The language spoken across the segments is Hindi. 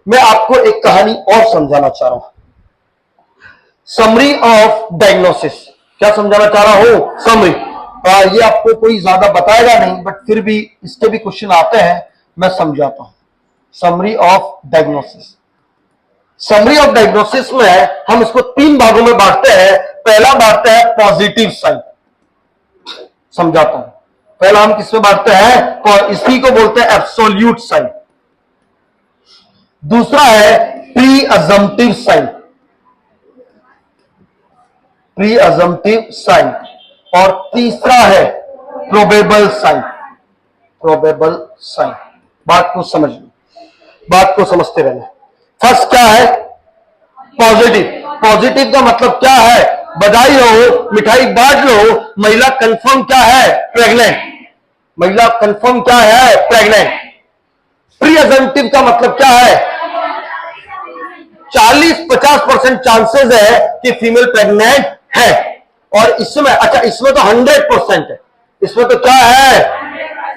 मैं आपको एक कहानी और समझाना चाह रहा हूं। समरी ऑफ डायग्नोसिस, क्या समझाना चाह रहा हूं? समरी। ये आपको कोई ज्यादा बताएगा नहीं, बट फिर भी इसके भी क्वेश्चन आते हैं, मैं समझाता हूं। Summary of diagnosis. Summary of diagnosis में हम इसको 3 भागों में बांटते हैं। पहला बांटते हैं पॉजिटिव साइन, समझाता हूं। पहला हम किसमें बांटते हैं? इसी को बोलते हैं एब्सोल्यूट साइन। दूसरा है presumptive sign, presumptive sign. और तीसरा है प्रोबेबल साइन, प्रोबेबल साइन। बात को समझ लो, बात को समझते रहना। फर्स्ट क्या है? पॉजिटिव। पॉजिटिव का मतलब क्या है? बधाई हो, मिठाई बांट लो, महिला कंफर्म क्या है? प्रेग्नेंट। महिला कंफर्म क्या है? प्रेग्नेंट। प्री अजम्पटिव का मतलब क्या है? 40-50% चांसेस है कि फीमेल प्रेग्नेंट है। और इसमें, अच्छा इसमें तो 100% है। इसमें तो क्या है?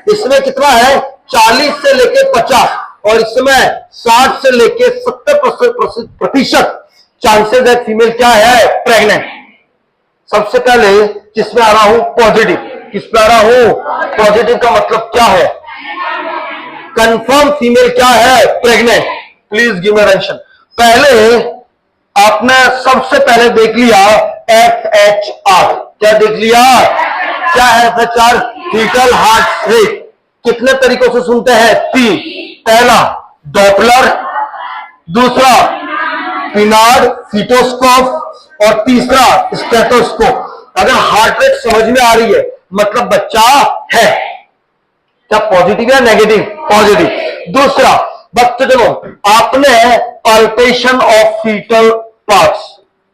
इसमें कितना है? 40 से लेके 50, और इसमें 60 से लेके 70% चांसेस है फीमेल क्या है? प्रेग्नेंट। सबसे पहले किसमें आ रहा हूं? पॉजिटिव। किस पे आ रहा हूं? पॉजिटिव का मतलब क्या है? कंफर्म फीमेल क्या है? Pregnant. Please give me attention. पहले आपने सबसे पहले देख लिया FHR। क्या देख लिया? क्या है FHR? Fetal heart rate. कितने तरीकों से सुनते हैं? 3। पहला डॉपलर, दूसरा पिनार्ड फीटोस्कोप, और तीसरा स्टेथोस्कोप। अगर हार्ट रेट समझ में आ रही है मतलब बच्चा है। क्या पॉजिटिव या नेगेटिव? पॉजिटिव। दूसरा बच्चों, आपने palpation of fetal parts,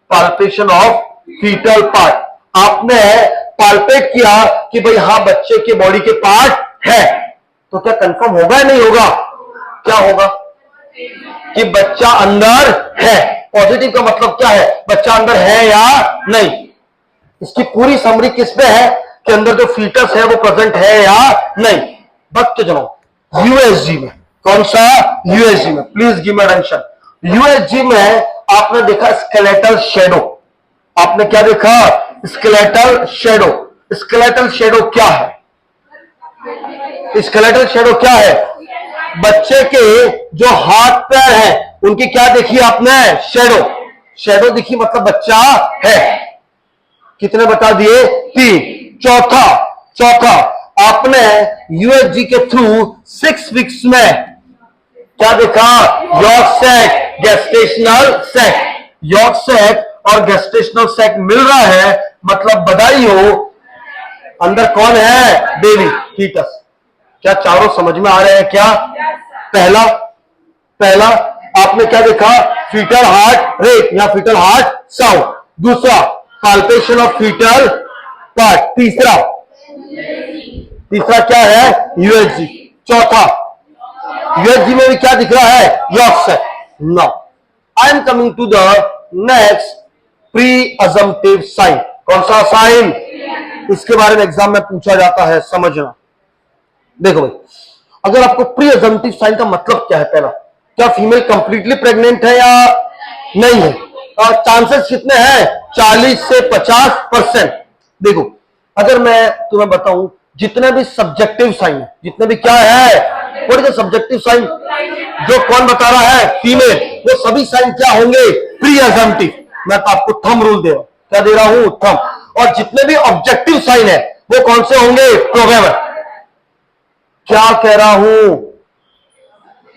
palpation of fetal part, आपने पाल्पेट किया कि भाई हाँ बच्चे के बॉडी के पार्ट है, तो क्या कंफर्म होगा या नहीं होगा? क्या होगा? कि बच्चा अंदर है। पॉजिटिव का मतलब क्या है? बच्चा अंदर है या नहीं। इसकी पूरी समरी किस पे है? कि अंदर जो फीटस है वो प्रेजेंट है या नहीं। भक्तजनों, यूएसजी में, कौन सा? यूएसजी में। Please give me attention. USG में आपने देखा स्केलेटल शेडो। आपने क्या देखा? Skeletal shadow. स्केलेटल शेडो क्या है? स्केलेटल शेडो क्या है? बच्चे के जो हाथ पैर हैं उनकी क्या देखी आपने? शेडो। शेडो दिखी मतलब बच्चा है। कितने बता दिए? 3। चौथा आपने यूएसजी के थ्रू 6 वीक्स में क्या देखा? Yolk sac, gestational sac. Yolk sac और गेस्टेशनल सैक मिल रहा है मतलब बधाई हो, अंदर कौन है? Baby, foetus. क्या चारों समझ में आ रहे हैं? क्या पहला आपने क्या देखा? फीटल हार्ट रेट या फीटल हार्ट साउंड। दूसरा पाल्पेशन ऑफ फीटल पार्ट। तीसरा क्या है? यूएसजी। चौथा यूएसजी में भी क्या दिख रहा है? Yolk sac. Now I am coming to the next presumptive sign. कौन सा साइन? इसके बारे में एग्जाम में पूछा जाता है, समझना। देखो भाई, अगर आपको प्री अजम्पटिव साइन का मतलब क्या है? पहला, क्या फीमेल कंप्लीटली प्रेग्नेंट है या नहीं है? और चांसेस कितने हैं? 40 से 50%। देखो, अगर मैं तुम्हें बताऊं जितने भी सब्जेक्टिव साइन है, जितने भी क्या है, what is the subjective sign? जो कौन बता रहा है? फीमेल। वो सभी साइन क्या होंगे? प्री अजम्पटिव। मैं तो आपको थंब रूल दे रहा हूं। क्या दे रहा हूं? थंब। और जितने भी ऑब्जेक्टिव साइन है वो कौन से होंगे? प्रोबेबल। क्या कह रहा हूं?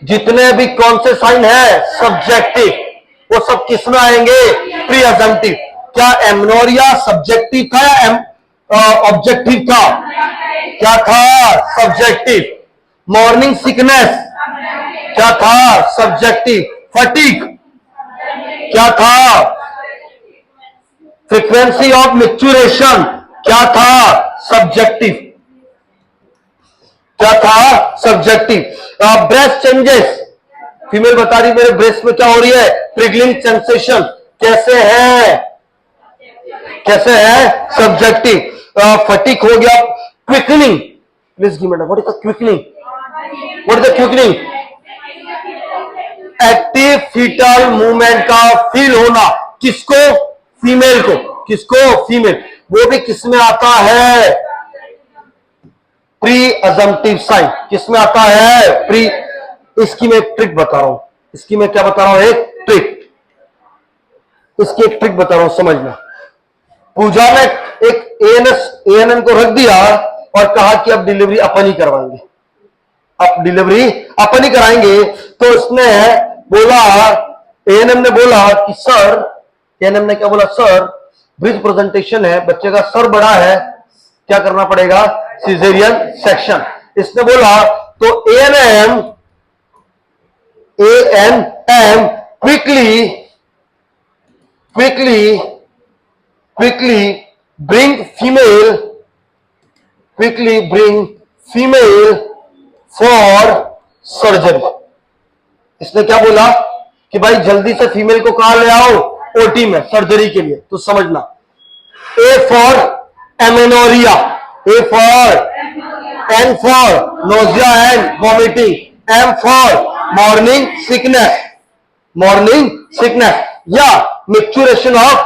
जितने भी कौन से साइन है सब्जेक्टिव, वो सब किस में आएंगे? प्री अजम्पटिव। क्या एमनोरिया सब्जेक्टिव था या ऑब्जेक्टिव था? क्या था? सब्जेक्टिव। मॉर्निंग सिकनेस क्या था? सब्जेक्टिव। फटीग क्या था? फ्रीक्वेंसी ऑफ मैच्योरेशन क्या था? सब्जेक्टिव। क्या था? सब्जेक्टिव। ब्रेस्ट चेंजेस, फीमेल बता रही मेरे ब्रेस्ट में क्या हो रही है? Tingling sensation. कैसे है? कैसे है? सब्जेक्टिव। फटीक हो गया। Quickening, please give me, what is the quickening? What is the quickening? Foetal movement का फील होना, किसको? फीमेल को। किसको? फीमेल। वो भी किसमें आता है? Presumptive sign. किसमें आता है? प्री। इसकी मैं एक ट्रिक बता रहा हूं। इसकी मैं क्या बता रहा हूं? एक ट्रिक। इसकी एक ट्रिक बता रहा हूं, समझना। पूजा ने एक एएनएम को रख दिया और कहा कि अब डिलीवरी अपन ही करवाएंगे, अब डिलीवरी अपन ही कराएंगे। तो उसने बोला, एएनएम ने बोला कि सर, एएनएम ने क्या बोला? सर, ब्रिज प्रेजेंटेशन है, बच्चे का सर बड़ा है, क्या करना पड़ेगा? Caesarean section. इसने बोला तो ANM quickly bring female for surgery. इसने क्या बोला कि भाई जल्दी से फीमेल को कहां ले आओ? ओटी में, सर्जरी के लिए। तो समझना, A for amenorrhoea, N for nausea and vomiting, M for morning sickness या मैच्योरेशन ऑफ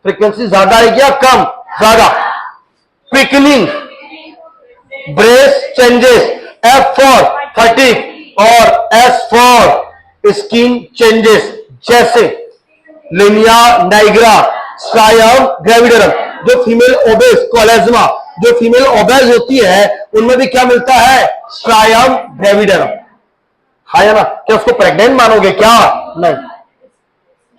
फ्रीक्वेंसी ज्यादा है क्या कम? ज्यादा। Quickening, breast changes, F for fatigue और एस फॉर स्किन चेंजेस, जैसे लिनिया नाइग्रा, स्ट्रायम ग्रेविडरम। जो फीमेल ओबेस कोलेजमा, जो फीमेल ओबेस होती है, उनमें भी क्या मिलता है? स्ट्रायम ग्रेविडरम। हाँ या ना? क्या उसको प्रेग्नेंट मानोगे क्या? नहीं,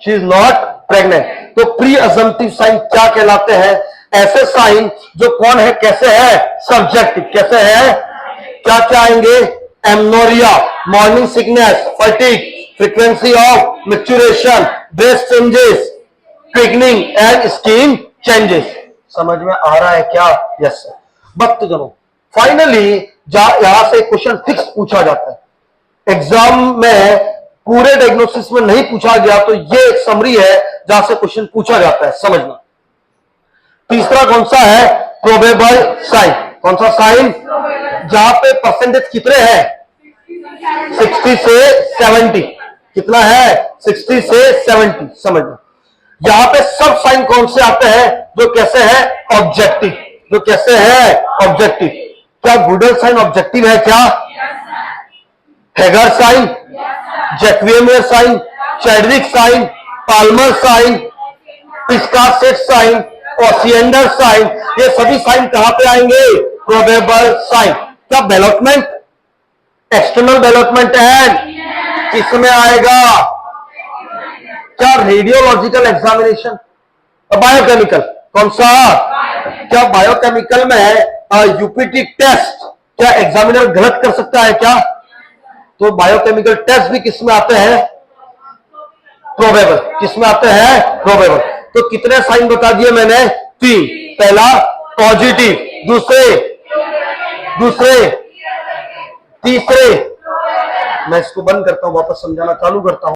शी इज नॉट प्रेग्नेंट। तो प्री अजम्पटिव साइन क्या कहलाते हैं? ऐसे साइन जो कौन है, कैसे है? सब्जेक्टिव। कैसे है? क्या क्या आएंगे? Amenorrhoea, morning sickness, fatigue, frequency of maturation, breast changes, quickening and skin changes. समझ में आ रहा है क्या? Yes sir. भक्तजनों, फाइनली यहां से क्वेश्चन फिक्स पूछा जाता है एग्जाम में, पूरे डायग्नोसिस में नहीं पूछा गया तो ये एक समरी है जहां से क्वेश्चन पूछा जाता है, समझना। तीसरा कौन सा है? Probable sign. कौन सा साइन? जहां पे परसेंटेज कितने हैं? 60 से 70। कितना है? 60 से 70। समझना, यहां पे सब साइन कौन से आते हैं? जो कैसे है? ऑब्जेक्टिव। जो कैसे है? ऑब्जेक्टिव। क्या गुडल साइन ऑब्जेक्टिव है क्या? Hegar sign, Jacquemier sign, Chadwick sign, Palmer sign, Piskacek sign, Osiander sign, ये सभी साइन कहां पे आएंगे? Probable sign. क्या डेवलपमेंट, एक्सटर्नल डेवलपमेंट एंड किसमें आएगा? क्या रेडियोलॉजिकल एग्जामिनेशन, बायोकेमिकल। कौन सा? क्या बायोकेमिकल में यूपीटी टेस्ट क्या एग्जामिनर गलत कर सकता है क्या? तो बायोकेमिकल टेस्ट भी किसमें आते हैं? प्रोबेबल। किसमें आते हैं? प्रोबेबल। तो कितने साइन बता दिए मैंने? 3। पहला पॉजिटिव, दूसरे तीसरे। मैं इसको बंद करता हूं, वापस समझाना चालू करता हूं।